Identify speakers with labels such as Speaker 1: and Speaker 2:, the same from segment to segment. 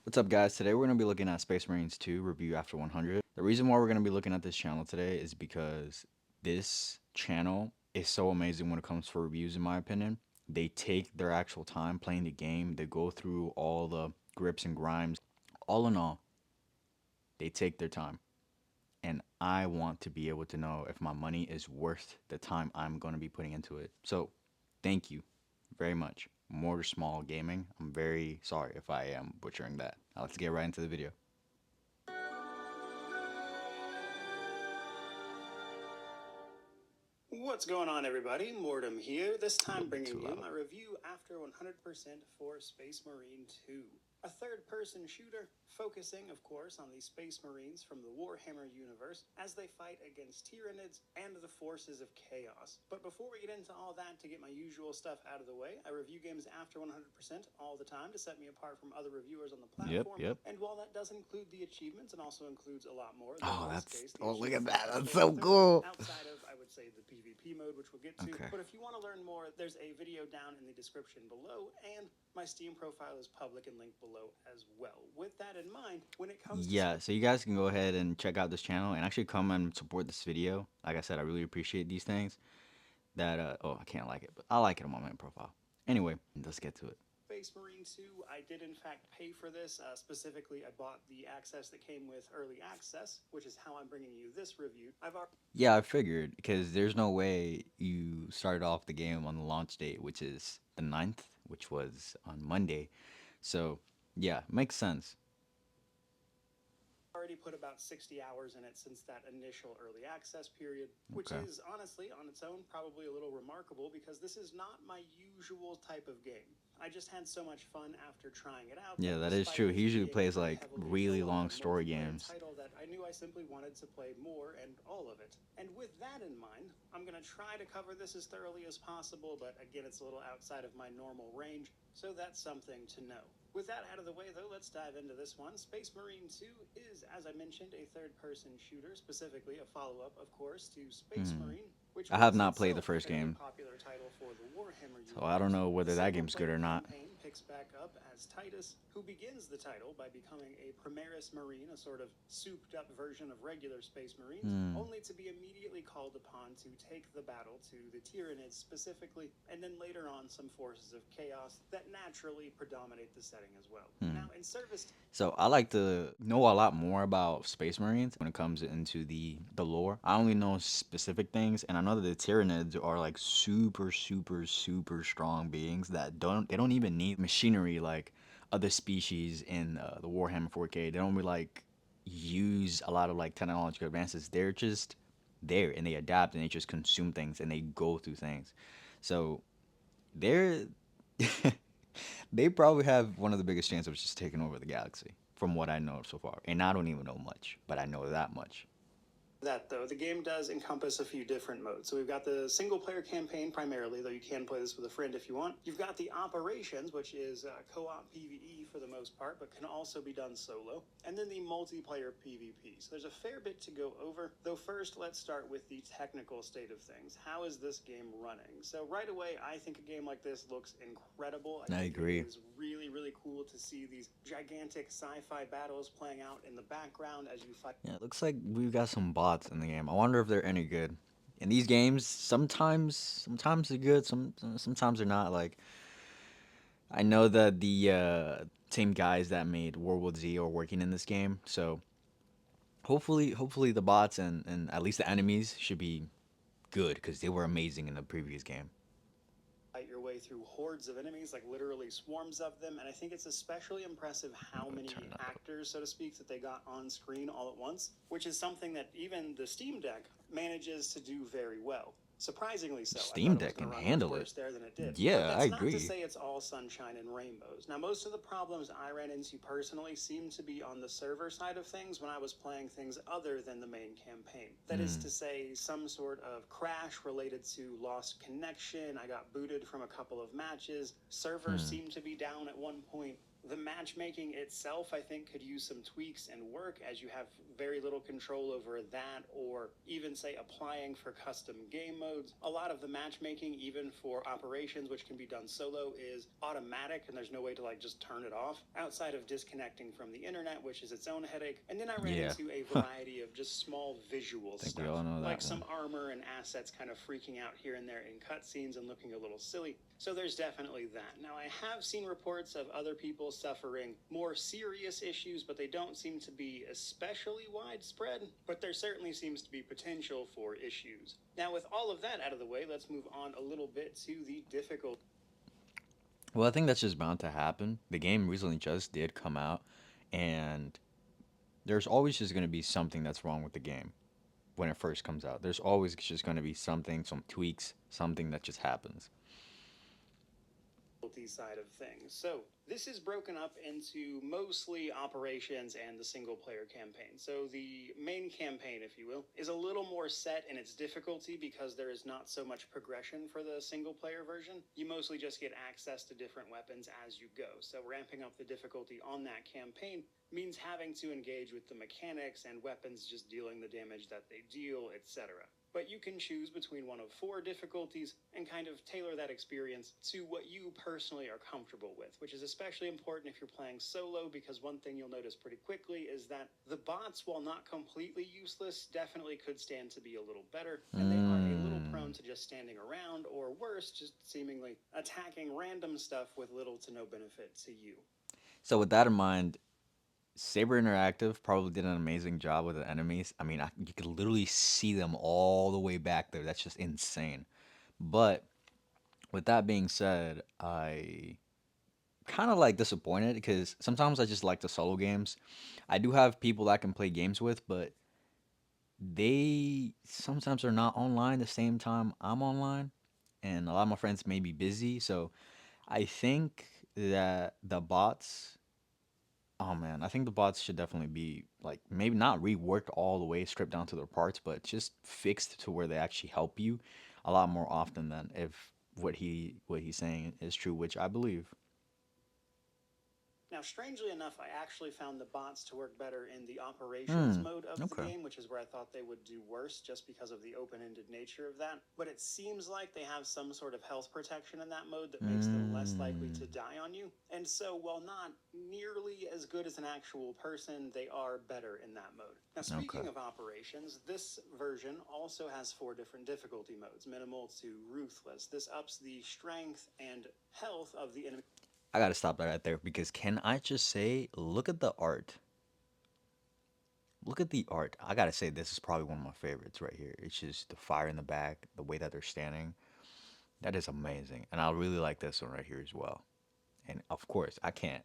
Speaker 1: What's up, guys? Today we're going to be looking at Space Marines 2 Review After 100. The reason why we're going to be looking at this channel today is because this channel is so amazing when it comes for reviews, in my opinion. They take their actual time playing the game, they go through all the grips and grimes. All in all, they take their time. And I want to be able to know if my money is worth the time I'm going to be putting into it. So, thank you very much. Mortar Small Gaming. I'm very sorry if I am butchering that. Now let's get right into the video.
Speaker 2: What's going on, everybody? Mortem here, this
Speaker 1: A little
Speaker 2: time
Speaker 1: bit
Speaker 2: bringing
Speaker 1: too
Speaker 2: you
Speaker 1: loud.
Speaker 2: my review after 100% for Space Marine 2. A third-person shooter focusing, of course, on the Space Marines from the Warhammer universe as they fight against Tyranids and the forces of chaos. But before we get into all that, to get my usual stuff out of the way, I review games after 100% all the time to set me apart from other reviewers on the
Speaker 1: Yep,
Speaker 2: platform.
Speaker 1: yep.
Speaker 2: And while that does include the achievements, and also includes a lot more than,
Speaker 1: Oh,
Speaker 2: in this
Speaker 1: that's.
Speaker 2: case, the
Speaker 1: Oh, look at
Speaker 2: achievements
Speaker 1: that.
Speaker 2: that
Speaker 1: That's
Speaker 2: just stay
Speaker 1: so
Speaker 2: a third,
Speaker 1: cool.
Speaker 2: outside of, I would say, the PvP mode, which we'll get to.
Speaker 1: Okay.
Speaker 2: But if you want to learn more, there's a video down in the description below, and my Steam profile is public and linked below as well. With that in mind, when it comes to
Speaker 1: Yeah, so you guys can go ahead and check out this channel and actually come and support this video. Like I said, I really appreciate these things. Oh, I can't like it, but I like it on my main profile. Anyway, let's get to it.
Speaker 2: Space Marine 2, I did in fact pay for this. Specifically, I bought the access that came with early access, which is how I'm bringing you this review.
Speaker 1: Yeah, I figured because there's no way you started off the game on the launch date, which is the 9th, which was on Monday. So, yeah, makes sense.
Speaker 2: Already put about 60 hours in it since that initial early access period, which
Speaker 1: Okay.
Speaker 2: is honestly on its own probably a little remarkable because this is not my usual type of game. I just had so much fun after trying it out
Speaker 1: Yeah,
Speaker 2: that
Speaker 1: that is
Speaker 2: despite
Speaker 1: true. He
Speaker 2: this
Speaker 1: usually
Speaker 2: being a
Speaker 1: plays
Speaker 2: pretty
Speaker 1: like
Speaker 2: heavily
Speaker 1: really
Speaker 2: co-op
Speaker 1: long
Speaker 2: and
Speaker 1: story
Speaker 2: multiplayer
Speaker 1: games.
Speaker 2: title that I knew I simply wanted to play more and all of it. And with that in mind, I'm going to try to cover this as thoroughly as possible, but again, it's a little outside of my normal range, so that's something to know. With that out of the way, though, let's dive into this one. Space Marine 2 is, as I mentioned, a third-person shooter, specifically a follow-up, of course, to Space
Speaker 1: Hmm.
Speaker 2: Marine, which
Speaker 1: I have
Speaker 2: was
Speaker 1: not played the
Speaker 2: itself
Speaker 1: first
Speaker 2: a
Speaker 1: game,
Speaker 2: popular title for the Warhammer
Speaker 1: so I don't
Speaker 2: universe.
Speaker 1: know
Speaker 2: The
Speaker 1: whether that game's good
Speaker 2: single-player
Speaker 1: or not.
Speaker 2: campaign picks back up as Titus, who begins the title by becoming a Primaris Marine, a sort of souped-up version of regular Space Marines,
Speaker 1: Hmm.
Speaker 2: only to be immediately called upon to take the battle to the Tyranids specifically, and then later on some forces of chaos that naturally predominate the setting as well.
Speaker 1: Hmm.
Speaker 2: Now, in service
Speaker 1: So I like to know a lot more about Space Marines when it comes into the lore. I only know specific things, and I know that the Tyranids are like super, super, super strong beings that don't even need machinery like other species in the Warhammer 4K. They don't really like use a lot of like technological advances. They're just there and they adapt and they just consume things and they go through things. So they're they probably have one of the biggest chances of just taking over the galaxy, from what I know so far. And I don't even know much, but I know that much.
Speaker 2: that, though, the game does encompass a few different modes. So we've got the single-player campaign primarily, though you can play this with a friend if you want. You've got the operations, which is co-op PvE for the most part, but can also be done solo. And then the multiplayer PvP. So there's a fair bit to go over. Though first, let's start with the technical state of things. How is this game running? So right away, I think a game like this looks incredible.
Speaker 1: I
Speaker 2: think
Speaker 1: agree.
Speaker 2: it is really, really cool to see these gigantic sci-fi battles playing out in the background as you fight.
Speaker 1: Yeah, it looks like we've got some bots in the game. I wonder if they're any good. In these games, sometimes they're good, sometimes they're not. Like I know that the same guys that made World War Z are working in this game, so hopefully the bots and at least the enemies should be good because they were amazing in the previous game.
Speaker 2: Fight your way through hordes of enemies, like literally swarms of them, and I think it's especially impressive how
Speaker 1: I'm gonna
Speaker 2: many
Speaker 1: turn that up.
Speaker 2: actors, so to speak, that they got on screen all at once, which is something that even the Steam Deck manages to do very well. Surprisingly so. I thought
Speaker 1: Steam
Speaker 2: it was
Speaker 1: Deck
Speaker 2: going
Speaker 1: can
Speaker 2: to run much
Speaker 1: handle it.
Speaker 2: worse there than it did. But
Speaker 1: Yeah, I
Speaker 2: that's not to
Speaker 1: agree.
Speaker 2: say it's all sunshine and rainbows. Now, most of the problems I ran into personally seem to be on the server side of things when I was playing things other than the main campaign. That is to say, some sort of crash related to lost connection. I got booted from a couple of matches. Servers seemed to be down at one point. The matchmaking itself, I think, could use some tweaks and work, as you have very little control over that, or even, say, applying for custom game modes. A lot of the matchmaking, even for operations, which can be done solo, is automatic, and there's no way to, like, just turn it off, outside of disconnecting from the internet, which is its own headache. And then I ran
Speaker 1: Yeah,
Speaker 2: into a variety of just small visual
Speaker 1: I think
Speaker 2: stuff,
Speaker 1: we all know
Speaker 2: like
Speaker 1: that
Speaker 2: some
Speaker 1: one.
Speaker 2: armor and assets kind of freaking out here and there in cutscenes and looking a little silly. So there's definitely that. Now, I have seen reports of other people suffering more serious issues, but they don't seem to be especially widespread. But there certainly seems to be potential for issues. Now, with all of that out of the way, let's move on a little bit to the difficulty.
Speaker 1: Well, I think that's just bound to happen. The game recently just did come out, and there's always just going to be something that's wrong with the game when it first comes out. There's always just going to be something, some tweaks, something that just happens.
Speaker 2: Side of things. So this is broken up into mostly operations and the single player campaign. So the main campaign, if you will, is a little more set in its difficulty because there is not so much progression for the single player version. You mostly just get access to different weapons as you go. So ramping up the difficulty on that campaign means having to engage with the mechanics and weapons just dealing the damage that they deal, etc. But you can choose between one of 4 difficulties and kind of tailor that experience to what you personally are comfortable with, which is especially important if you're playing solo, because one thing you'll notice pretty quickly is that the bots, while not completely useless, definitely could stand to be a little better, and they are a little prone to just standing around, or worse, just seemingly attacking random stuff with little to no benefit to you.
Speaker 1: So with that in mind, Saber Interactive probably did an amazing job with the enemies. I mean, you could literally see them all the way back there. That's just insane. But with that being said, I kind of like disappointed because sometimes I just like the solo games. I do have people that I can play games with, but they sometimes are not online the same time I'm online, and a lot of my friends may be busy. So I think that the bots, oh man, I think the bots should definitely be like maybe not reworked all the way, stripped down to their parts, but just fixed to where they actually help you a lot more often than if what he's saying is true, which I believe.
Speaker 2: Now, strangely enough, I actually found the bots to work better in the operations
Speaker 1: Hmm.
Speaker 2: mode of the
Speaker 1: Okay.
Speaker 2: game, which is where I thought they would do worse just because of the open-ended nature of that. But it seems like they have some sort of health protection in that mode that makes them less likely
Speaker 1: Hmm.
Speaker 2: to die on you. And so, while not nearly as good as an actual person, they are better in that mode. Now,
Speaker 1: Okay.
Speaker 2: speaking of operations, this version also has 4 different difficulty modes, minimal to ruthless. This ups the strength and health of the enemy.
Speaker 1: I gotta stop that right there because can I just say, look at the art. Look at the art. I gotta say, this is probably one of my favorites right here. It's just the fire in the back, the way that they're standing. That is amazing, and I really like this one right here as well. And of course, I can't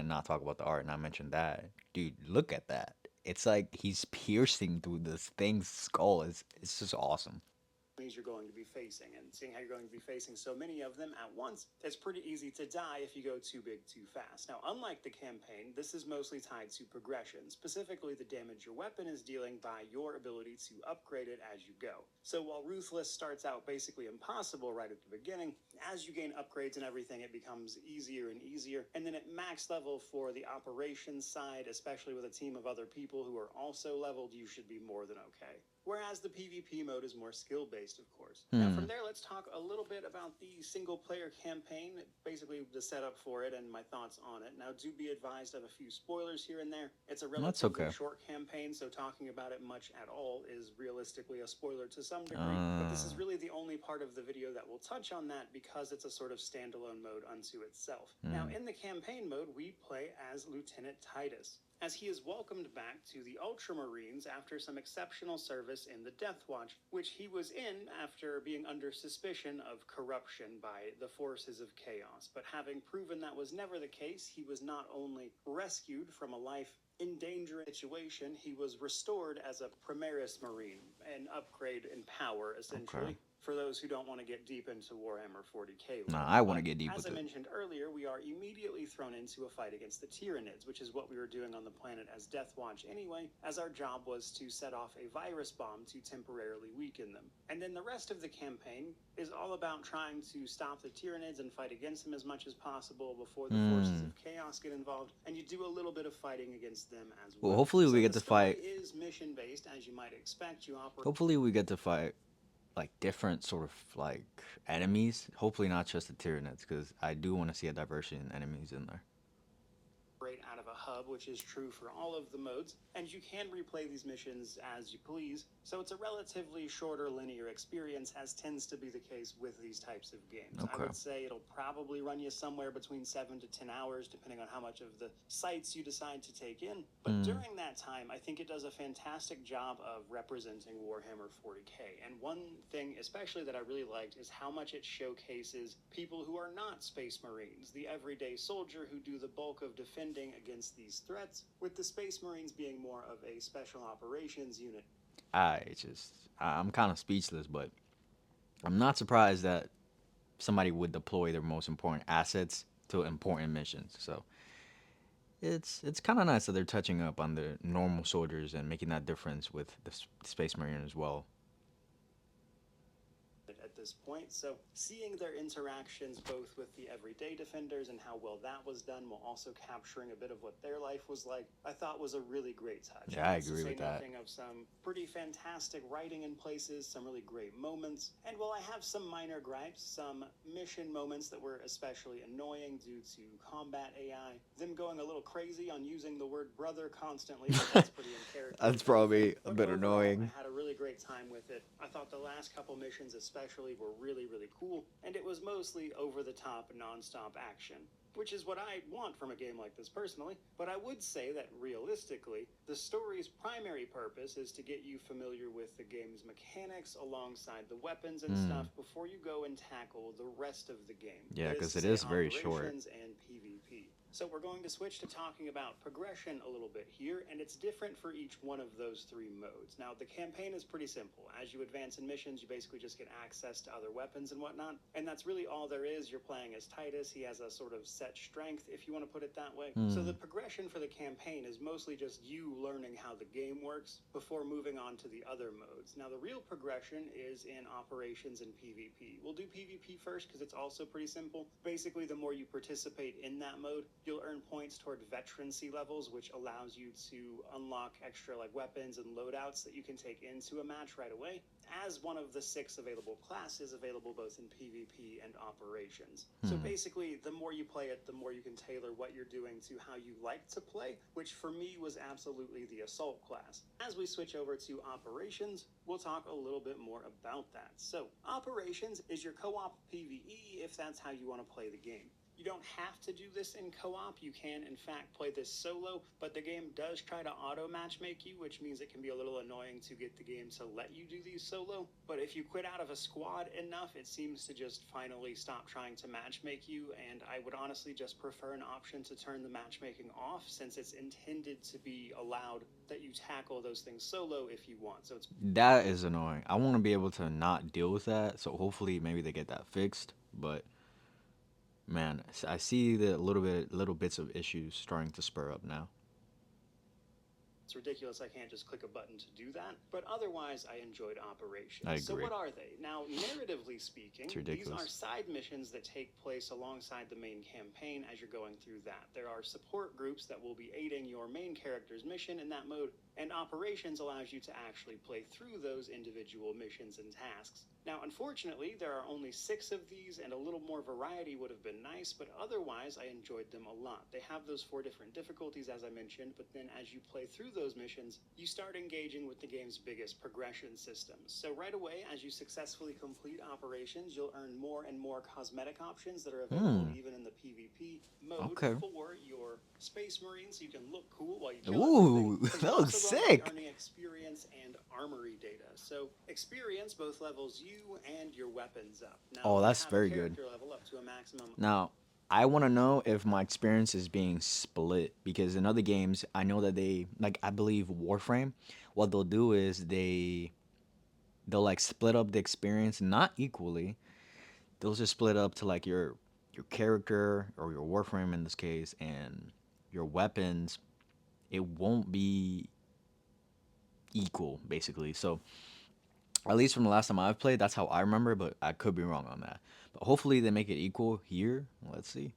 Speaker 1: not talk about the art, and I mentioned that. Dude, look at that. It's like he's piercing through this thing's skull. It's just awesome.
Speaker 2: You're going to be facing, and seeing how you're going to be facing so many of them at once, it's pretty easy to die if you go too big too fast. Now, unlike the campaign, this is mostly tied to progression, specifically the damage your weapon is dealing by your ability to upgrade it as you go. So while Ruthless starts out basically impossible right at the beginning, as you gain upgrades and everything, it becomes easier and easier. And then at max level for the operations side, especially with a team of other people who are also leveled, you should be more than okay. Whereas the PvP mode is more skill-based, of course. Now,
Speaker 1: Hmm.
Speaker 2: from there, let's talk a little bit about the single-player campaign, basically the setup for it and my thoughts on it. Now, do be advised of a few spoilers here and there. It's a
Speaker 1: That's
Speaker 2: relatively
Speaker 1: okay.
Speaker 2: short campaign, so talking about it much at all is realistically a spoiler to some degree. But this is
Speaker 1: Uh.
Speaker 2: really the only part of the video that will touch on that because it's a sort of standalone mode unto itself. Now,
Speaker 1: Hmm.
Speaker 2: in the campaign mode, we play as Lieutenant Titus, as he is welcomed back to the Ultramarines after some exceptional service in the Death Watch, which he was in after being under suspicion of corruption by the forces of chaos. But having proven that was never the case, he was not only rescued from a life in dangerous situation, he was restored as a Primaris Marine, an upgrade in power, essentially.
Speaker 1: Okay.
Speaker 2: for those who don't want to get deep into Warhammer 40k
Speaker 1: Nah,
Speaker 2: lore.
Speaker 1: I want to
Speaker 2: But
Speaker 1: get deep
Speaker 2: as
Speaker 1: with
Speaker 2: I
Speaker 1: it.
Speaker 2: mentioned earlier, we are immediately thrown into a fight against the Tyranids, which is what we were doing on the planet as Deathwatch anyway, as our job was to set off a virus bomb to temporarily weaken them. And then the rest of the campaign is all about trying to stop the Tyranids and fight against them as much as possible before the forces of chaos get involved, and you do a little bit of fighting against them as well.
Speaker 1: Well, hopefully
Speaker 2: So
Speaker 1: we get
Speaker 2: the
Speaker 1: to
Speaker 2: story
Speaker 1: fight.
Speaker 2: is mission based, as you might expect. You operate
Speaker 1: Hopefully we get to fight like different sort of like enemies. Hopefully not just the Tyranids, because I do want to see a diversity in enemies in there.
Speaker 2: out of a hub, which is true for all of the modes, and you can replay these missions as you please, so it's a relatively shorter linear experience, as tends to be the case with these types of games. I
Speaker 1: Okay.
Speaker 2: would say it'll probably run you somewhere between 7 to 10 hours, depending on how much of the sites you decide to take in, but during that time, I think it does a fantastic job of representing Warhammer 40k, and one thing especially that I really liked is how much it showcases people who are not Space Marines, the everyday soldier who do the bulk of defending against these threats, with the Space Marines being more of a special operations unit.
Speaker 1: I'm kind of speechless, but I'm not surprised that somebody would deploy their most important assets to important missions. So it's kind of nice that they're touching up on the normal soldiers and making that difference with the Space Marine as well.
Speaker 2: At this point, so seeing their interactions both with the everyday defenders and how well that was done, while also capturing a bit of what their life was like, I thought was a really great touch.
Speaker 1: Yeah, I
Speaker 2: That's to
Speaker 1: agree
Speaker 2: say
Speaker 1: with that.
Speaker 2: nothing of some pretty fantastic writing in places, some really great moments, and while I have some minor gripes, some mission moments that were especially annoying due to combat AI, them going a little crazy on using the word brother constantly, but that's pretty in character.
Speaker 1: That's probably a
Speaker 2: But
Speaker 1: bit
Speaker 2: overall,
Speaker 1: annoying.
Speaker 2: I had a really great time with it. I thought the last couple missions especially were really, really cool, and it was mostly over-the-top, non-stop action, which is what I want from a game like this personally. But I would say that realistically, the story's primary purpose is to get you familiar with the game's mechanics alongside the weapons and stuff before you go and tackle the rest of the game.
Speaker 1: Yeah,
Speaker 2: That
Speaker 1: 'cause
Speaker 2: to
Speaker 1: it
Speaker 2: say
Speaker 1: is very short.
Speaker 2: operations and PvP. So we're going to switch to talking about progression a little bit here, and it's different for each one of those three modes. Now, the campaign is pretty simple. As you advance in missions, you basically just get access to other weapons and whatnot, and that's really all there is. You're playing as Titus. He has a sort of set strength, if you want to put it that way. So the progression for the campaign is mostly just you learning how the game works before moving on to the other modes. Now, the real progression is in operations and PvP. We'll do PvP first because it's also pretty simple. Basically, the more you participate in that mode, you'll earn points toward veterancy levels, which allows you to unlock extra like weapons and loadouts that you can take into a match right away, as one of the 6 available classes available both in PvP and operations. So basically, the more you play it, the more you can tailor what you're doing to how you like to play, which for me was absolutely the Assault class. As we switch over to operations, we'll talk a little bit more about that. So operations is your co-op PvE if that's how you want to play the game. You don't have to do this in co-op. You can, in fact, play this solo, but the game does try to auto-matchmake you, which means it can be a little annoying to get the game to let you do these solo. But if you quit out of a squad enough, it seems to just finally stop trying to matchmake you, and I would honestly just prefer an option to turn the matchmaking off, since it's intended to be allowed that you tackle those things solo if you want. So it's
Speaker 1: That is annoying. I want to be able to not deal with that. So hopefully maybe they get that fixed. But man, I see the little bits of issues starting to spur up now.
Speaker 2: It's ridiculous I can't just click a button to do that, but otherwise I enjoyed Operations.
Speaker 1: I
Speaker 2: So
Speaker 1: agree.
Speaker 2: what are they? Now, narratively speaking,
Speaker 1: It's
Speaker 2: these
Speaker 1: ridiculous.
Speaker 2: are side missions that take place alongside the main campaign as you're going through that. There are support groups that will be aiding your main character's mission in that mode, and Operations allows you to actually play through those individual missions and tasks. Now, unfortunately, there are only 6 of these, and a little more variety would have been nice, but otherwise, I enjoyed them a lot. They have those 4 different difficulties, as I mentioned, but then as you play through those missions, you start engaging with the game's biggest progression systems. So right away, as you successfully complete Operations, you'll earn more and more cosmetic options that are available even in the PvP mode
Speaker 1: Okay.
Speaker 2: for your Space Marines, so you can look cool while you kill
Speaker 1: Ooh,
Speaker 2: everything. But
Speaker 1: that
Speaker 2: you're
Speaker 1: looks
Speaker 2: also going to be
Speaker 1: sick.
Speaker 2: earning experience and armory data. So experience both levels you and your weapons up. Now,
Speaker 1: Oh,
Speaker 2: you
Speaker 1: that's
Speaker 2: have a
Speaker 1: very good.
Speaker 2: character level up to a maximum.
Speaker 1: Now, I want to know if my experience is being split, because in other games, I know that they, like, I believe Warframe, what they'll do is they'll like split up the experience not equally. They'll just split up to like your character or your warframe in this case and your weapons. It won't be equal basically. So at least from the last time I've played, that's how I remember, but I could be wrong on that. But hopefully they make it equal here. Let's see.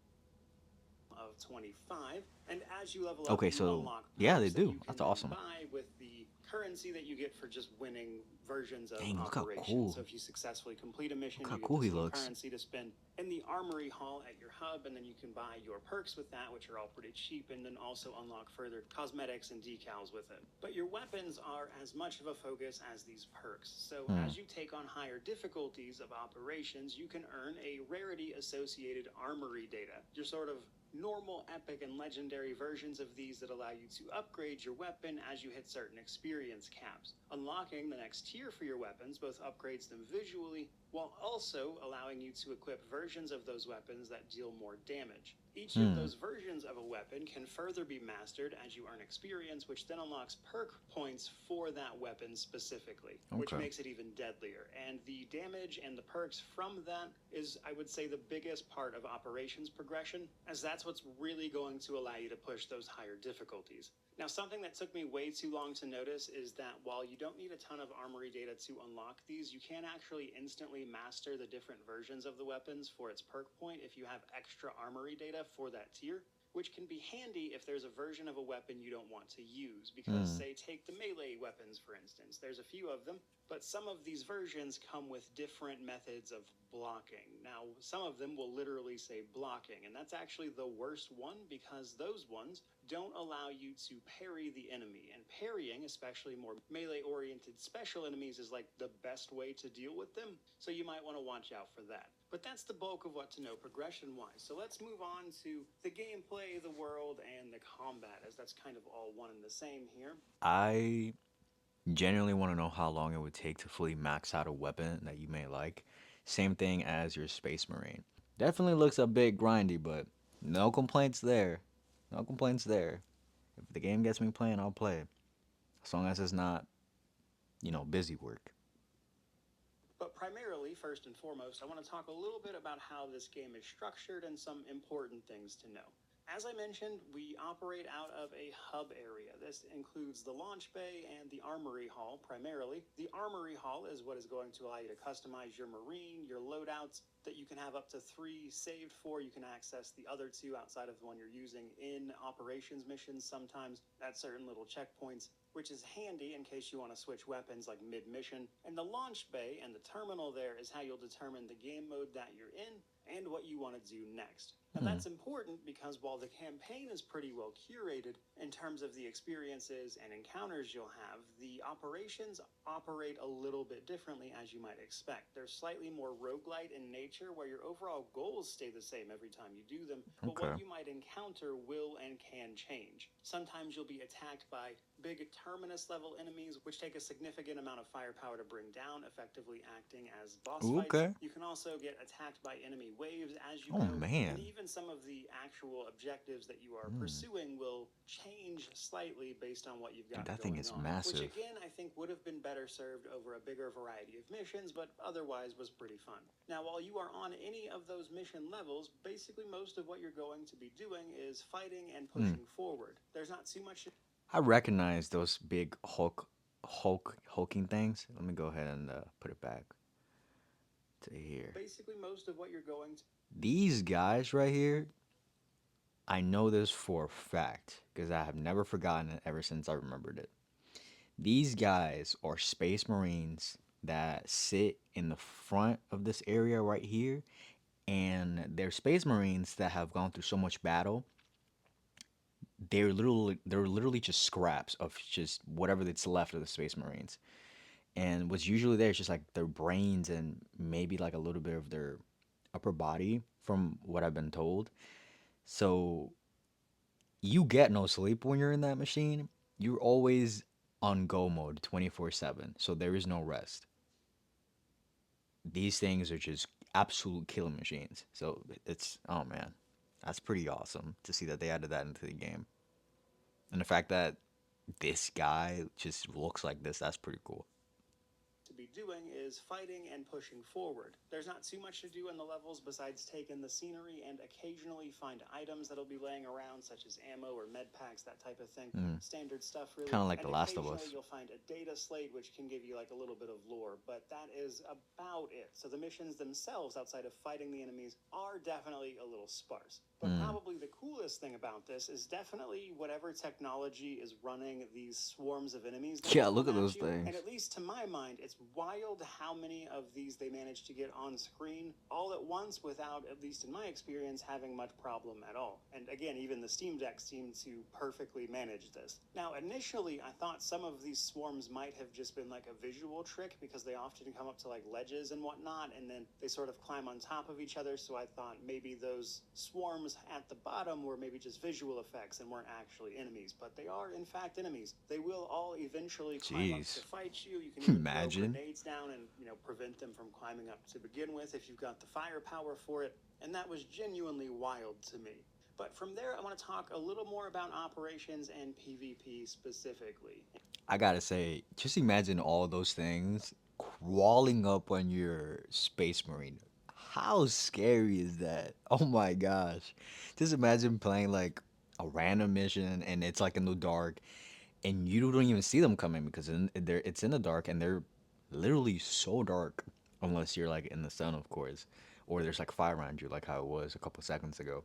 Speaker 2: Of 25, and as you level up,
Speaker 1: Okay,
Speaker 2: you
Speaker 1: so
Speaker 2: unlock
Speaker 1: yeah, they
Speaker 2: perks that
Speaker 1: do.
Speaker 2: you can
Speaker 1: That's
Speaker 2: then
Speaker 1: awesome.
Speaker 2: buy with the currency that you get for just winning versions of
Speaker 1: Dang, look how
Speaker 2: operations. So
Speaker 1: cool.
Speaker 2: if you successfully complete a mission,
Speaker 1: Look how
Speaker 2: you get
Speaker 1: cool
Speaker 2: this
Speaker 1: he
Speaker 2: little
Speaker 1: looks.
Speaker 2: currency to spend in the armory hall at your hub, and then you can buy your perks with that, which are all pretty cheap, and then also unlock further cosmetics and decals with it. But your weapons are as much of a focus as these perks. So
Speaker 1: Hmm.
Speaker 2: as you take on higher difficulties of operations, you can earn a rarity associated armory data. You're sort of normal, epic, and legendary versions of these that allow you to upgrade your weapon as you hit certain experience caps. Unlocking the next tier for your weapons both upgrades them visually while also allowing you to equip versions of those weapons that deal more damage. Each of
Speaker 1: Hmm.
Speaker 2: those versions of a weapon can further be mastered as you earn experience, which then unlocks perk points for that weapon specifically, which
Speaker 1: Okay.
Speaker 2: makes it even deadlier. And the damage and the perks from that is, I would say, the biggest part of operations progression, as that's what's really going to allow you to push those higher difficulties. Now, something that took me way too long to notice is that while you don't need a ton of armory data to unlock these, you can actually instantly master the different versions of the weapons for its perk point if you have extra armory data for that tier, which can be handy if there's a version of a weapon you don't want to use. Because,
Speaker 1: Hmm.
Speaker 2: say, take the melee weapons for instance, there's a few of them, but some of these versions come with different methods of blocking. Now, some of them will literally say blocking, and that's actually the worst one because those ones don't allow you to parry the enemy. And parrying, especially more melee oriented special enemies, is like the best way to deal with them. So you might want to watch out for that. But that's the bulk of what to know progression wise. So let's move on to the gameplay, the world, and the combat, as that's kind of all one and the same here.
Speaker 1: I genuinely want to know how long it would take to fully max out a weapon that you may like. Same thing as your Space Marine. Definitely looks a bit grindy, but no complaints there. No complaints there. If the game gets me playing, I'll play. As long as it's not, busy work.
Speaker 2: But primarily, first and foremost, I want to talk a little bit about how this game is structured and some important things to know. As I mentioned, we operate out of a hub area. This includes the launch bay and the armory hall primarily. The armory hall is what is going to allow you to customize your marine, your loadouts, that you can have up to 3 saved for. You can access the other 2 outside of the one you're using in operations missions, sometimes at certain little checkpoints, which is handy in case you want to switch weapons like mid-mission. And the launch bay and the terminal there is how you'll determine the game mode that you're in and what you want to do next. Now
Speaker 1: Hmm.
Speaker 2: that's important because while the campaign is pretty well curated in terms of the experiences and encounters you'll have, the operations operate a little bit differently as you might expect. They're slightly more roguelite in nature where your overall goals stay the same every time you do them, but
Speaker 1: Okay.
Speaker 2: what you might encounter will and can change. Sometimes you'll be attacked by big terminus level enemies, which take a significant amount of firepower to bring down, effectively acting as boss fights.
Speaker 1: Okay.
Speaker 2: You can also get attacked by enemy waves as you
Speaker 1: Oh
Speaker 2: go, and
Speaker 1: man.
Speaker 2: even some of the actual objectives that you are
Speaker 1: Hmm.
Speaker 2: pursuing will change slightly based on what you've
Speaker 1: Dude,
Speaker 2: got
Speaker 1: that thing
Speaker 2: going
Speaker 1: is
Speaker 2: on. Which
Speaker 1: massive.
Speaker 2: again, I think would have been better served over a bigger variety of missions, but otherwise was pretty fun. Now, while you are on any of those mission levels, basically most of what you're going to be doing is fighting and
Speaker 1: Hmm.
Speaker 2: pushing forward. There's not too much.
Speaker 1: I recognize those big hulking things. Let me go ahead and put it back to here.
Speaker 2: Basically, most of what you're going to.
Speaker 1: These guys right here, I know this for a fact because I have never forgotten it ever since I remembered it. These guys are Space Marines that sit in the front of this area right here, and they're Space Marines that have gone through so much battle. They're literally just scraps of just whatever that's left of the Space Marines. And what's usually there is just like their brains and maybe like a little bit of their upper body, from what I've been told. So you get no sleep when you're in that machine. You're always on go mode 24/7. So there is no rest. These things are just absolute killing machines. So it's, oh man, that's pretty awesome to see that they added that into the game. And the fact that this guy just looks like this, that's pretty cool.
Speaker 2: To be doing is fighting and pushing forward. There's not too much to do in the levels besides take in the scenery and occasionally find items that'll be laying around, such as ammo or med packs, that type of thing. Standard stuff, really.
Speaker 1: Kind of like
Speaker 2: and
Speaker 1: The Last of
Speaker 2: occasionally
Speaker 1: Us.
Speaker 2: you'll find a data slate, which can give you like a little bit of lore, but that is about it. So the missions themselves, outside of fighting the enemies, are definitely a little sparse. But probably the coolest thing about this is definitely whatever technology is running these swarms of enemies.
Speaker 1: Yeah, look at those things.
Speaker 2: And at least to my mind, it's wild how many of these they managed to get on screen all at once without, at least in my experience, having much problem at all. And again, even the Steam Deck seemed to perfectly manage this. Now, initially, I thought some of these swarms might have just been like a visual trick because they often come up to like ledges and whatnot, and then they sort of climb on top of each other. So I thought maybe those swarms at the bottom were maybe just visual effects and weren't actually enemies, but they are in fact enemies. They will all eventually climb up to fight you. You can even throw grenades down and, prevent them from climbing up to begin with if you've got the firepower for it. And that was genuinely wild to me. But from there, I want to talk a little more about operations and PvP specifically.
Speaker 1: I gotta say, just imagine all those things crawling up on your Space Marine. How scary is that? Oh my gosh. Just imagine playing like a random mission and it's like in the dark and you don't even see them coming because it's in the dark and they're literally so dark unless you're like in the sun, of course, or there's like fire around you, like how it was a couple seconds ago.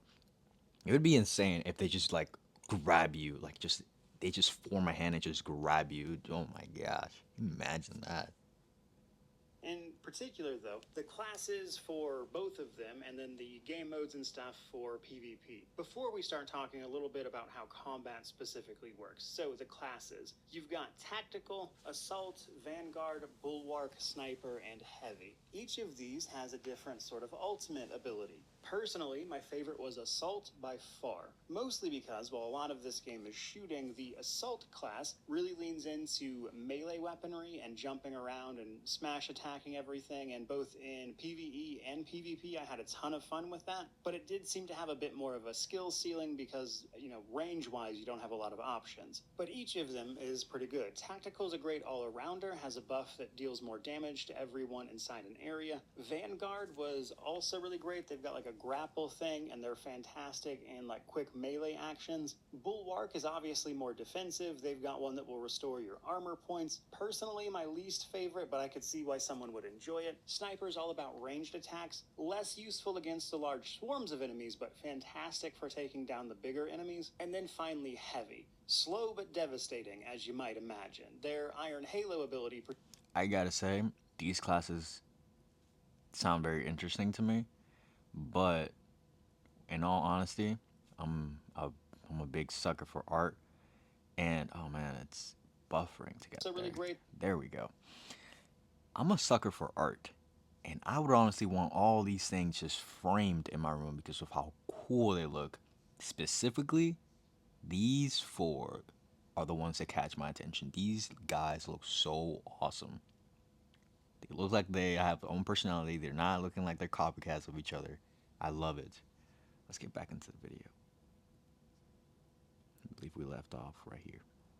Speaker 1: It would be insane if they just like grab you, like just they just form a hand and just grab you. Oh my gosh, imagine that.
Speaker 2: In particular, though, the classes for both of them and then the game modes and stuff for PvP. Before we start talking a little bit about how combat specifically works. So, the classes. You've got Tactical, Assault, Vanguard, Bulwark, Sniper, and Heavy. Each of these has a different sort of ultimate ability. Personally, my favorite was Assault by far. Mostly because, while a lot of this game is shooting, the Assault class really leans into melee weaponry and jumping around and smash attacking everything, and both in PvE and PvP I had a ton of fun with that, but it did seem to have a bit more of a skill ceiling because, range-wise you don't have a lot of options. But each of them is pretty good. Tactical is a great all-arounder, has a buff that deals more damage to everyone inside an area. Vanguard was also really great. They've got like a grapple thing and they're fantastic in like quick melee actions. Bulwark is obviously more defensive. They've got one that will restore your armor points. Personally, my least favorite, but I could see why someone would enjoy it. Sniper is all about ranged attacks. Less useful against the large swarms of enemies, but fantastic for taking down the bigger enemies. And then finally, Heavy. Slow but devastating, as you might imagine. Their Iron Halo ability...
Speaker 1: I gotta say, these classes sound very interesting to me, but in all honesty, I'm a big sucker for art, and oh man, it's buffering to get
Speaker 2: So really
Speaker 1: there.
Speaker 2: great.
Speaker 1: There we go. I'm a sucker for art, and I would honestly want all these things just framed in my room because of how cool they look. Specifically, these four are the ones that catch my attention. These guys look so awesome. They look like they have their own personality. They're not looking like they're copycats of each other. I love it. Let's get back into the video. I believe we left off right here.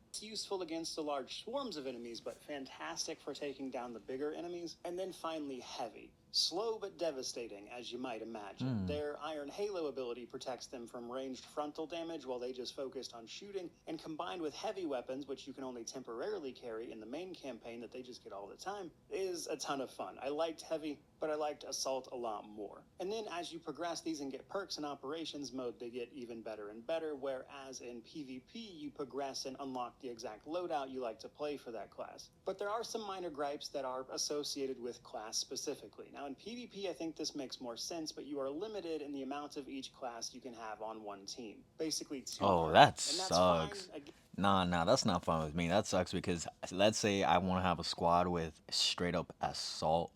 Speaker 2: It's useful against the large swarms of enemies, but fantastic for taking down the bigger enemies. And then finally, Heavy. Slow but devastating, as you might imagine. Their Iron Halo ability protects them from ranged frontal damage while they just focused on shooting, and combined with heavy weapons, which you can only temporarily carry in the main campaign that they just get all the time, is a ton of fun. I liked Heavy, but I liked Assault a lot more. And then as you progress these and get perks in Operations mode, they get even better and better, whereas in PvP you progress and unlock the exact loadout you like to play for that class. But there are some minor gripes that are associated with class specifically. Now in PvP I think this makes more sense, but you are limited in the amount of each class you can have on one team. Basically two.
Speaker 1: Oh, that sucks. Nah, that's not fun with me. That sucks because let's say I want to have a squad with straight up assault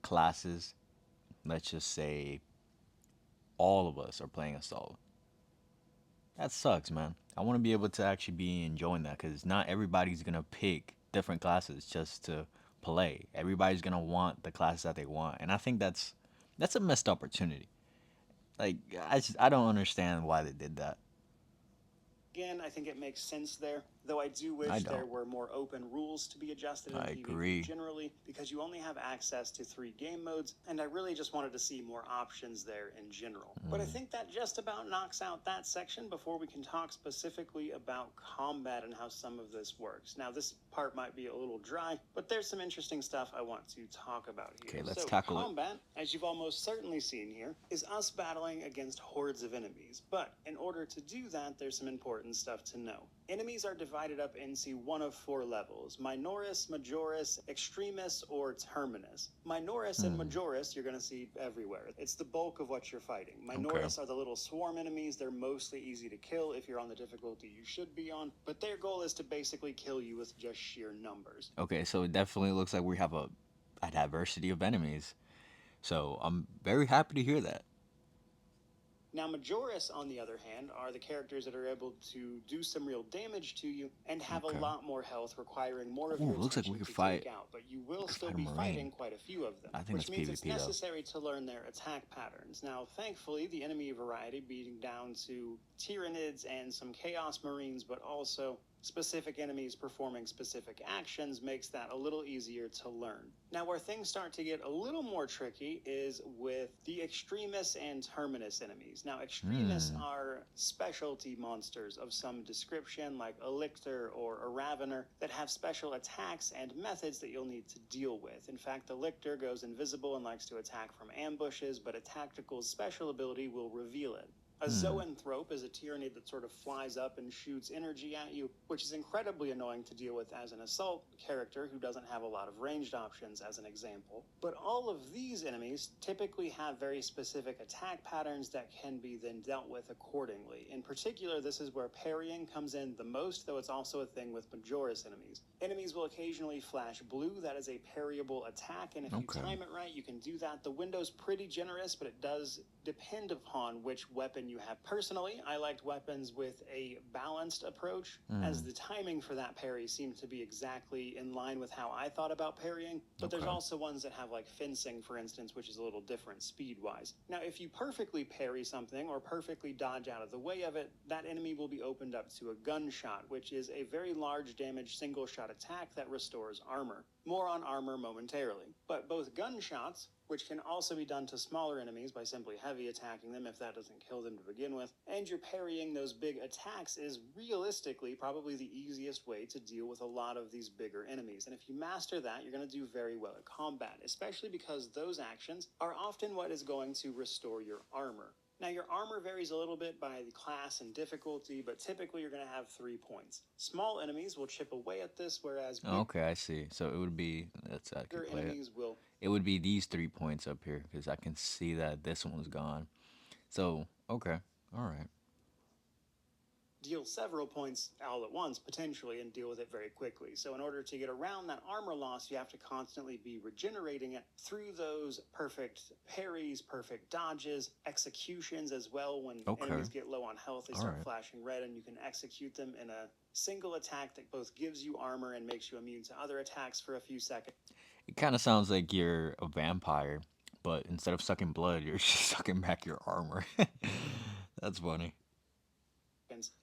Speaker 1: classes. Let's just say all of us are playing assault. That sucks, man. I want to be able to actually be enjoying that because not everybody's gonna pick different classes just to play. Everybody's gonna want the classes that they want, and I think that's a missed opportunity. Like I don't understand why they did that.
Speaker 2: Again, I think it makes sense there, though I do
Speaker 1: I
Speaker 2: wish there
Speaker 1: don't.
Speaker 2: were more open rules to be adjusted in
Speaker 1: I
Speaker 2: PvP
Speaker 1: agree.
Speaker 2: generally, because you only have access to 3 game modes, and I really just wanted to see more options there in general. But I think that just about knocks out that section before we can talk specifically about combat and how some of this works. Now, this part might be a little dry, but there's some interesting stuff I want to talk about here.
Speaker 1: Okay, let's
Speaker 2: So,
Speaker 1: tackle it.
Speaker 2: combat, as you've almost certainly seen here, is us battling against hordes of enemies. But in order to do that, there's some important stuff to know. Enemies are divided up into one of 4 levels: Minoris, Majoris, Extremis, or Terminus. Minoris and Majoris you're going to see everywhere. It's the bulk of what you're fighting. Minoris are the little swarm enemies. They're mostly easy to kill if you're on the difficulty you should be on, but their goal is to basically kill you with just sheer numbers.
Speaker 1: Okay, so it definitely looks like we have a diversity of enemies. So I'm very happy to hear that.
Speaker 2: Now, Majoris, on the other hand, are the characters that are able to do some real damage to you and have
Speaker 1: Okay.
Speaker 2: a lot more health, requiring more of
Speaker 1: Ooh,
Speaker 2: your
Speaker 1: looks like
Speaker 2: attention
Speaker 1: we could
Speaker 2: to
Speaker 1: fight-
Speaker 2: take out. But you will still
Speaker 1: fight a
Speaker 2: be
Speaker 1: Marine.
Speaker 2: fighting quite a few of them,
Speaker 1: I think
Speaker 2: which
Speaker 1: that's
Speaker 2: means it's
Speaker 1: PvP though.
Speaker 2: necessary to learn their attack patterns. Now, thankfully, the enemy variety, beating down to Tyranids and some Chaos Marines, but also specific enemies performing specific actions, makes that a little easier to learn. Now, where things start to get a little more tricky is with the Extremis and Terminus enemies. Now, Extremis are specialty monsters of some description, like a Lictor or a Ravener, that have special attacks and methods that you'll need to deal with. In fact, the Lictor goes invisible and likes to attack from ambushes, but a tactical special ability will reveal it. A Zoanthrope is a Tyranid that sort of flies up and shoots energy at you, which is incredibly annoying to deal with as an assault character who doesn't have a lot of ranged options, as an example. But all of these enemies typically have very specific attack patterns that can be then dealt with accordingly. In particular, this is where parrying comes in the most, though it's also a thing with Majoris enemies. Enemies will occasionally flash blue. That is a parryable attack, and if you time it right, you can do that. The window's pretty generous, but it does depend upon which weapon you have. Personally, I liked weapons with a balanced approach, as the timing for that parry seemed to be exactly in line with how I thought about parrying, but there's also ones that have like fencing, for instance, which is a little different speed-wise. Now, if you perfectly parry something or perfectly dodge out of the way of it, that enemy will be opened up to a gunshot, which is a very large damage single-shot attack that restores armor. More on armor momentarily. But both gunshots, which can also be done to smaller enemies by simply heavy attacking them if that doesn't kill them to begin with, and you're parrying those big attacks, is realistically probably the easiest way to deal with a lot of these bigger enemies. And if you master that, you're going to do very well at combat, especially because those actions are often what is going to restore your armor. Now, your armor varies a little bit by the class and difficulty, but typically you're going to have 3 points. Small enemies will chip away at this, whereas
Speaker 1: Okay, I see. So it would be I
Speaker 2: bigger
Speaker 1: could play it.
Speaker 2: enemies will
Speaker 1: It would be these 3 points up here because I can see that this one's gone. So okay, all right.
Speaker 2: deal several points all at once, potentially, and deal with it very quickly. So in order to get around that armor loss, you have to constantly be regenerating it through those perfect parries, perfect dodges, executions as well. When enemies get low on health, they start flashing red, and you can execute them in a single attack that both gives you armor and makes you immune to other attacks for a few seconds.
Speaker 1: It kind of sounds like you're a vampire, but instead of sucking blood, you're just sucking back your armor. That's funny.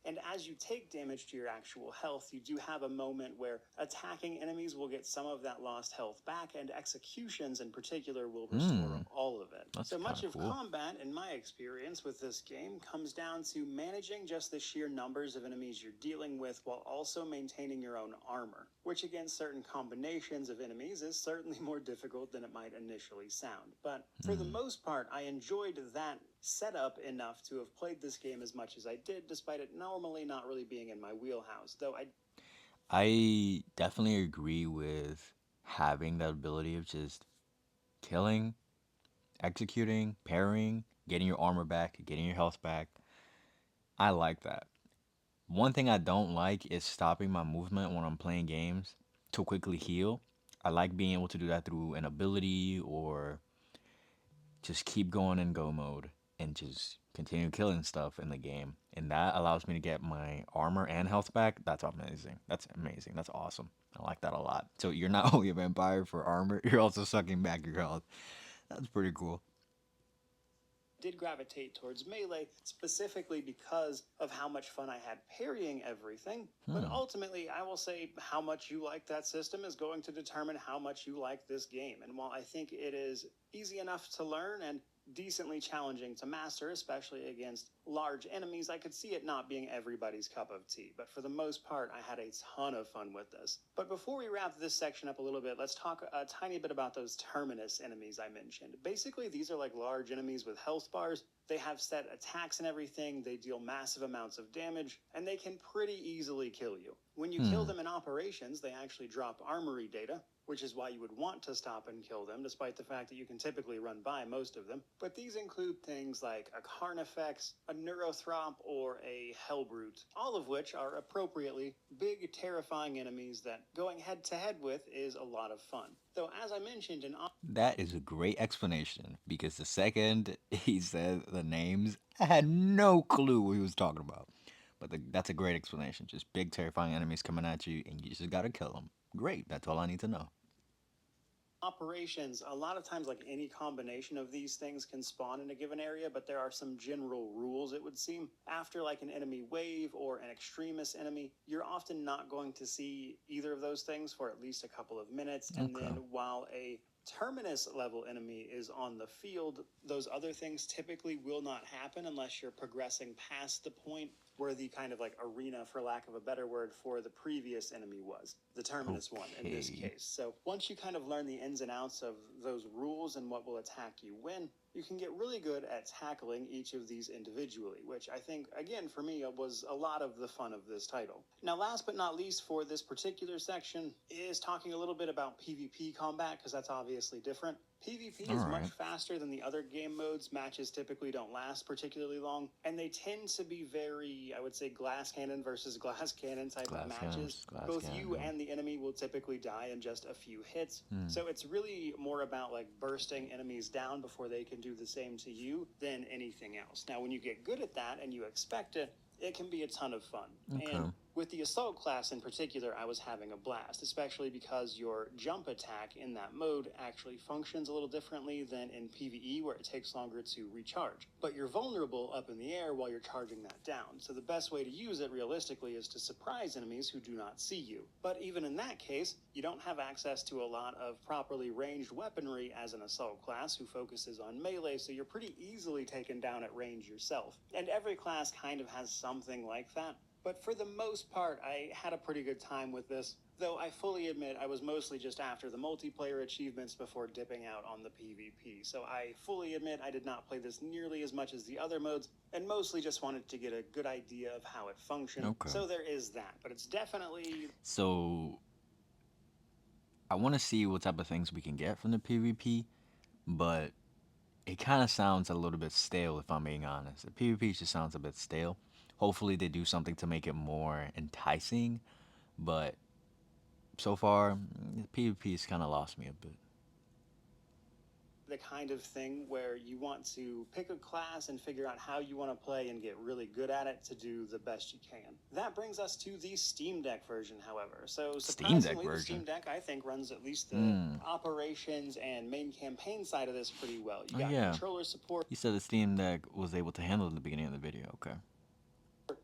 Speaker 2: And as you take damage to your actual health, you do have a moment where attacking enemies will get some of that lost health back, and executions in particular will restore all of it.
Speaker 1: That's
Speaker 2: So much of
Speaker 1: cool.
Speaker 2: combat, in my experience with this game, comes down to managing just the sheer numbers of enemies you're dealing with while also maintaining your own armor, which against certain combinations of enemies is certainly more difficult than it might initially sound. But for the most part, I enjoyed that setup enough to have played this game as much as I did, despite it normally not really being in my wheelhouse, though
Speaker 1: I definitely agree with having that ability of just killing, executing, parrying, getting your armor back, getting your health back. I like that. One thing I don't like is stopping my movement when I'm playing games to quickly heal. I like being able to do that through an ability or just keep going in go mode and just continue killing stuff in the game. And that allows me to get my armor and health back. That's amazing. That's amazing. That's awesome. I like that a lot. So you're not only a vampire for armor, you're also sucking back your health. That's pretty cool.
Speaker 2: did gravitate towards melee specifically because of how much fun I had parrying everything. But ultimately, I will say how much you like that system is going to determine how much you like this game. And while I think it is easy enough to learn and decently challenging to master, especially against large enemies, I could see it not being everybody's cup of tea. But for the most part, I had a ton of fun with this. But before we wrap this section up a little bit, let's talk a tiny bit about those terminus enemies I mentioned. Basically, these are like large enemies with health bars. They have set attacks and everything, they deal massive amounts of damage, and they can pretty easily kill you. When you kill them in operations, they actually drop armory data, which is why you would want to stop and kill them, despite the fact that you can typically run by most of them. But these include things like a Carnifex, a Neurothrop, or a Hellbrute, all of which are appropriately big, terrifying enemies that going head-to-head with is a lot of fun. Though, as I mentioned in
Speaker 1: That is a great explanation because the second he said the names, I had no clue what he was talking about. But that's a great explanation. Just big, terrifying enemies coming at you, and you just gotta kill them. Great. That's all I need to know.
Speaker 2: operations, a lot of times, like any combination of these things can spawn in a given area, but there are some general rules, it would seem. After like an enemy wave or an extremist enemy, you're often not going to see either of those things for at least a couple of minutes. And then while a terminus level enemy is on the field, those other things typically will not happen unless you're progressing past the point where the kind of like arena, for lack of a better word, for the previous enemy was, the terminus one in this case. So once you kind of learn the ins and outs of those rules and what will attack you when, you can get really good at tackling each of these individually, which I think, again, for me, was a lot of the fun of this title. Now, last but not least for this particular section is talking a little bit about PvP combat, because that's obviously different. PvP is much faster than the other game modes. Matches typically don't last particularly long, and they tend to be very, I would say, glass cannon versus glass cannon type of matches. Both you and the enemy will typically die in just a few hits, so it's really more about like bursting enemies down before they can do the same to you than anything else. Now, when you get good at that and you expect it, it can be a ton of fun. And with the Assault class in particular, I was having a blast, especially because your jump attack in that mode actually functions a little differently than in PvE, where it takes longer to recharge. But you're vulnerable up in the air while you're charging that down, so the best way to use it realistically is to surprise enemies who do not see you. But even in that case, you don't have access to a lot of properly ranged weaponry as an Assault class who focuses on melee, so you're pretty easily taken down at range yourself. And every class kind of has something like that. But for the most part, I had a pretty good time with this, though I fully admit I was mostly just after the multiplayer achievements before dipping out on the PvP. So I fully admit I did not play this nearly as much as the other modes, and mostly just wanted to get a good idea of how it functioned. So there is that, but it's definitely...
Speaker 1: So I want to see what type of things we can get from the PvP, but it kind of sounds a little bit stale if I'm being honest. The PvP just sounds a bit stale. Hopefully they do something to make it more enticing, but so far, PvP has kind of lost me a bit.
Speaker 2: The kind of thing where you want to pick a class and figure out how you want to play and get really good at it to do the best you can. That brings us to the Steam Deck version, however. So surprisingly, the Steam Deck, I think, runs at least the operations and main campaign side of this pretty well. You got controller support.
Speaker 1: You said the Steam Deck was able to handle it at the beginning of the video. Okay.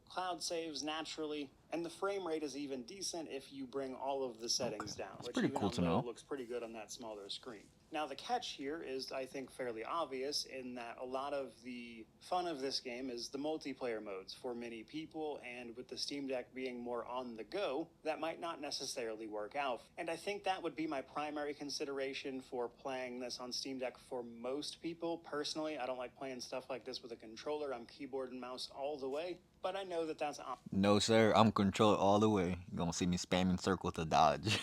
Speaker 2: Cloud saves naturally, and the frame rate is even decent if you bring all of the settings down,
Speaker 1: That's
Speaker 2: which
Speaker 1: pretty
Speaker 2: even
Speaker 1: cool
Speaker 2: on
Speaker 1: to
Speaker 2: low
Speaker 1: know.
Speaker 2: looks pretty good on that smaller screen. Now, the catch here is, I think, fairly obvious in that a lot of the fun of this game is the multiplayer modes for many people, and with the Steam Deck being more on the go, that might not necessarily work out. And I think that would be my primary consideration for playing this on Steam Deck for most people. Personally, I don't like playing stuff like this with a controller. I'm keyboard and mouse all the way, but I know that that's...
Speaker 1: No, sir, I'm controller all the way. You're gonna see me spamming circle to dodge.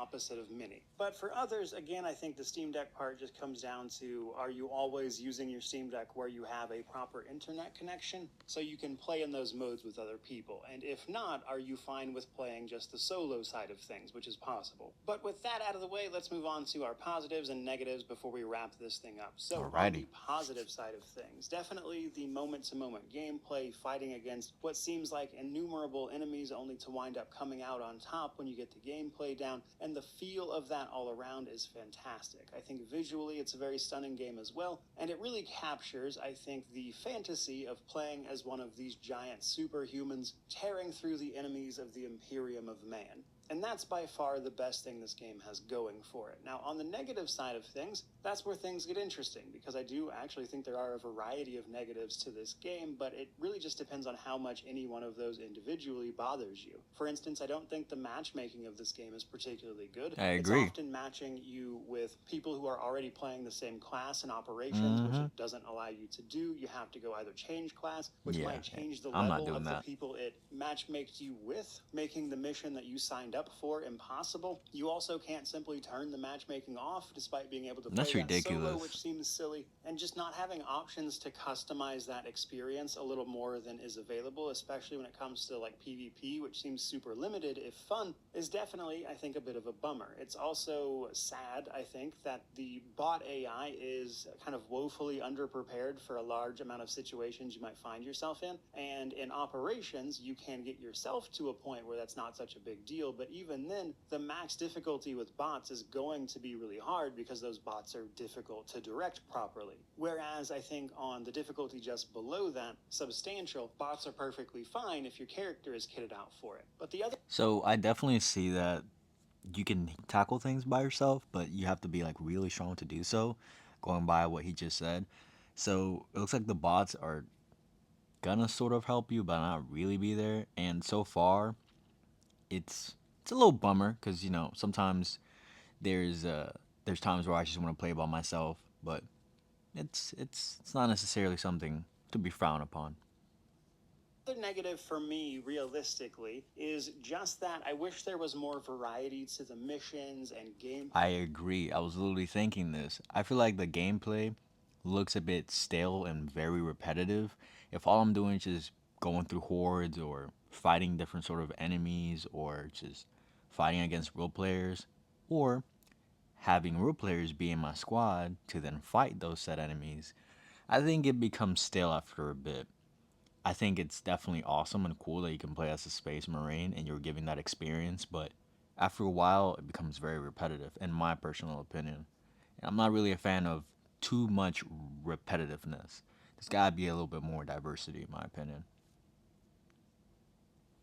Speaker 2: opposite of many. But for others, again, I think the Steam Deck part just comes down to, are you always using your Steam Deck where you have a proper internet connection so you can play in those modes with other people? And if not, are you fine with playing just the solo side of things, which is possible? But with that out of the way, let's move on to our positives and negatives before we wrap this thing up. So on the positive side of things, definitely the moment-to-moment gameplay, fighting against what seems like innumerable enemies only to wind up coming out on top when you get the gameplay down, and the the feel of that all around is fantastic. I think visually it's a very stunning game as well, and it really captures, I think, the fantasy of playing as one of these giant superhumans tearing through the enemies of the Imperium of Man. And that's by far the best thing this game has going for it. Now, on the negative side of things, that's where things get interesting, because I do actually think there are a variety of negatives to this game, but it really just depends on how much any one of those individually bothers you. For instance, I don't think the matchmaking of this game is particularly good.
Speaker 1: I
Speaker 2: It's
Speaker 1: agree.
Speaker 2: often matching you with people who are already playing the same class and operations, which
Speaker 1: Mm-hmm.
Speaker 2: it doesn't allow you to do. You have to go either change class, which
Speaker 1: Yeah,
Speaker 2: might change the
Speaker 1: I'm not
Speaker 2: level
Speaker 1: doing
Speaker 2: of the
Speaker 1: that.
Speaker 2: people it matchmakes you with, making the mission that you signed up for impossible. You also can't simply turn the matchmaking off despite being able to play
Speaker 1: That's
Speaker 2: that solo,
Speaker 1: ridiculous.
Speaker 2: which seems silly, and just not having options to customize that experience a little more than is available, especially when it comes to like PvP, which seems super limited if fun, is definitely, I think, a bit of a bummer. It's also sad, I think, that the bot AI is kind of woefully underprepared for a large amount of situations you might find yourself in, and in operations you can get yourself to a point where that's not such a big deal, but even then the max difficulty with bots is going to be really hard because those bots are difficult to direct properly. Whereas I think on the difficulty just below that, substantial, bots are perfectly fine if your character is kitted out for it. But the other
Speaker 1: So I definitely see that you can tackle things by yourself, but you have to be like really strong to do so, going by what he just said. So it looks like the bots are gonna sort of help you, but not really be there. And so far, it's a little bummer because sometimes there's there's times where I just want to play by myself, but it's not necessarily something to be frowned upon.
Speaker 2: other negative for me, realistically, is just that I wish there was more variety to the missions and gameplay.
Speaker 1: I agree. I was literally thinking this. I feel like the gameplay looks a bit stale and very repetitive. If all I'm doing is just going through hordes or fighting different sort of enemies or just fighting against real players or having real players be in my squad to then fight those said enemies, I think it becomes stale after a bit. I think it's definitely awesome and cool that you can play as a space marine and you're giving that experience, but after a while it becomes very repetitive in my personal opinion. And I'm not really a fan of too much repetitiveness. There's got to be a little bit more diversity in my opinion.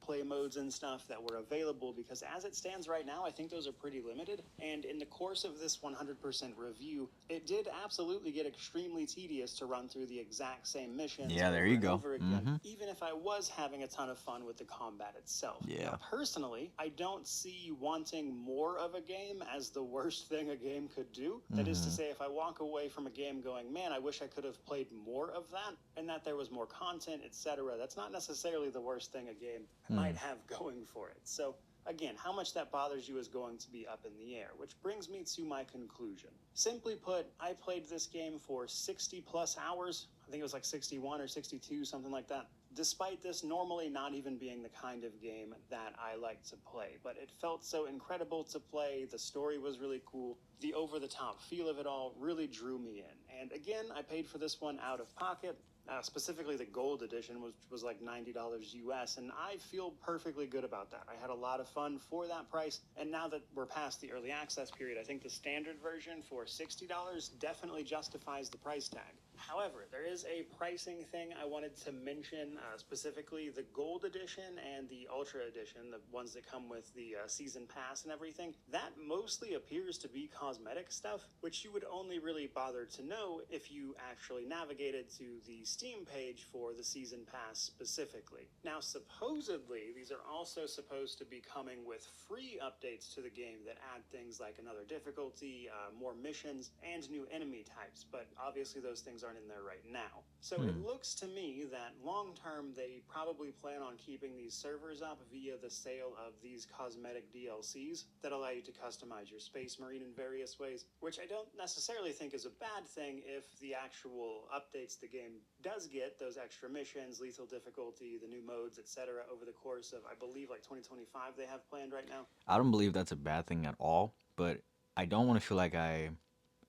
Speaker 2: Play modes and stuff that were available, because as it stands right now, I think those are pretty limited. And in the course of this 100% review, it did absolutely get extremely tedious to run through the exact same missions
Speaker 1: Yeah, there
Speaker 2: over
Speaker 1: you
Speaker 2: and
Speaker 1: go.
Speaker 2: over again, even if I was having a ton of fun with the combat itself.
Speaker 1: Yeah.
Speaker 2: Now, personally, I don't see wanting more of a game as the worst thing a game could do. That is to say, if I walk away from a game going, man, I wish I could have played more of that, and that there was more content, etc., that's not necessarily the worst thing a game might have going for it. So again, how much that bothers you is going to be up in the air, which brings me to my conclusion. Simply put, I played this game for 60 plus hours. I think it was like 61 or 62, something like that. Despite this normally not even being the kind of game that I like to play, but it felt so incredible to play. The story was really cool. The over-the-top feel of it all really drew me in. And again, I paid for this one out of pocket. Specifically, the gold edition was like $90 US, and I feel perfectly good about that. I had a lot of fun for that price, and now that we're past the early access period, I think the standard version for $60 definitely justifies the price tag. However, there is a pricing thing I wanted to mention, specifically the gold edition and the ultra edition, the ones that come with the season pass and everything. That mostly appears to be cosmetic stuff, which you would only really bother to know if you actually navigated to the Steam page for the season pass specifically. Now, supposedly, these are also supposed to be coming with free updates to the game that add things like another difficulty, more missions, and new enemy types, but obviously those things aren't in there right now. So it looks to me that long term they probably plan on keeping these servers up via the sale of these cosmetic DLCs that allow you to customize your Space Marine in various ways, which I don't necessarily think is a bad thing if the actual updates the game does get, those extra missions, lethal difficulty, the new modes, etc., over the course of, I believe, like 2025 they have planned right now.
Speaker 1: I don't believe that's a bad thing at all, but I don't want to feel like I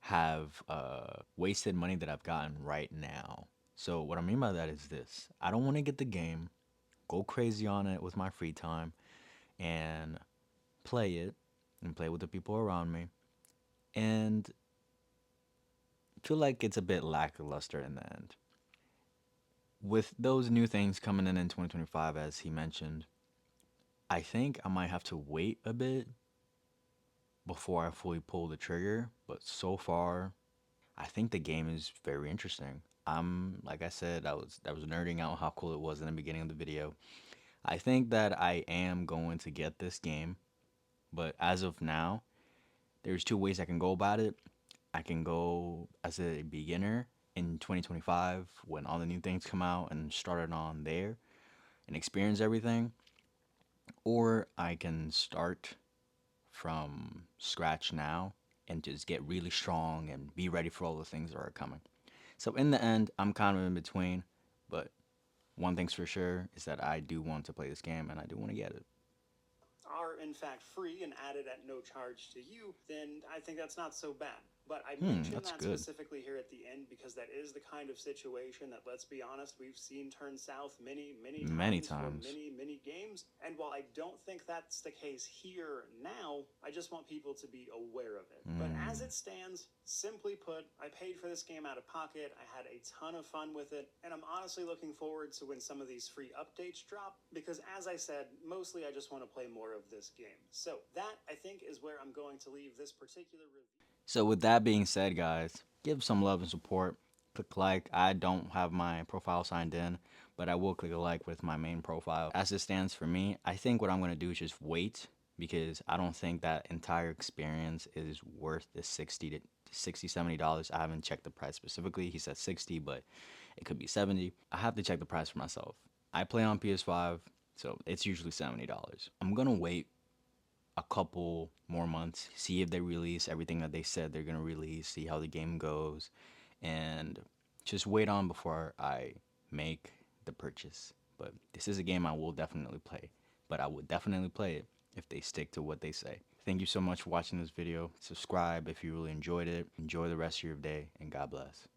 Speaker 1: have wasted money that I've gotten right now. So what I mean by that is this: I don't want to get the game, go crazy on it with my free time, and play it, and play with the people around me. And feel like it's a bit lackluster in the end. With those new things coming in 2025, as he mentioned, I think I might have to wait a bit before I fully pull the trigger. But so far, I think the game is very interesting. Like I said, I was nerding out how cool it was in the beginning of the video. I think that I am going to get this game, but as of now, there's two ways I can go about it. I can go as a beginner in 2025 when all the new things come out and start it on there and experience everything, or I can start from scratch now and just get really strong and be ready for all the things that are coming. So in the end, I'm kind of in between, but one thing's for sure is that I do want to play this game and I do want to get it.
Speaker 2: Are in fact free and added at no charge to you, then I think that's not so bad. But I
Speaker 1: Hmm,
Speaker 2: mention
Speaker 1: that's
Speaker 2: that
Speaker 1: good.
Speaker 2: specifically here at the end because that is the kind of situation that, let's be honest, we've seen turn south many, many
Speaker 1: Many
Speaker 2: times for
Speaker 1: times.
Speaker 2: many, many games. And while I don't think that's the case here now, I just want people to be aware of it. But as
Speaker 1: Hmm.
Speaker 2: it stands, simply put, I paid for this game out of pocket. I had a ton of fun with it. And I'm honestly looking forward to when some of these free updates drop because, as I said, mostly I just want to play more of this game. So that, I think, is where I'm going to leave this particular review.
Speaker 1: So with that being said, guys, give some love and support. Click like. I don't have my profile signed in, but I will click a like with my main profile. As it stands for me, I think what I'm going to do is just wait because I don't think that entire experience is worth the 60 $70. I haven't checked the price specifically. He said 60, but it could be 70. I have to check the price for myself. I play on PS5, so it's usually $70. I'm going to wait a couple more months, see if they release everything that they said they're gonna release, see how the game goes, and just wait on before I make the purchase. But this is a game I will definitely play. But I would definitely play it if they stick to what they say. Thank you so much for watching this video. Subscribe if you really enjoyed it. Enjoy the rest of your day, and God bless.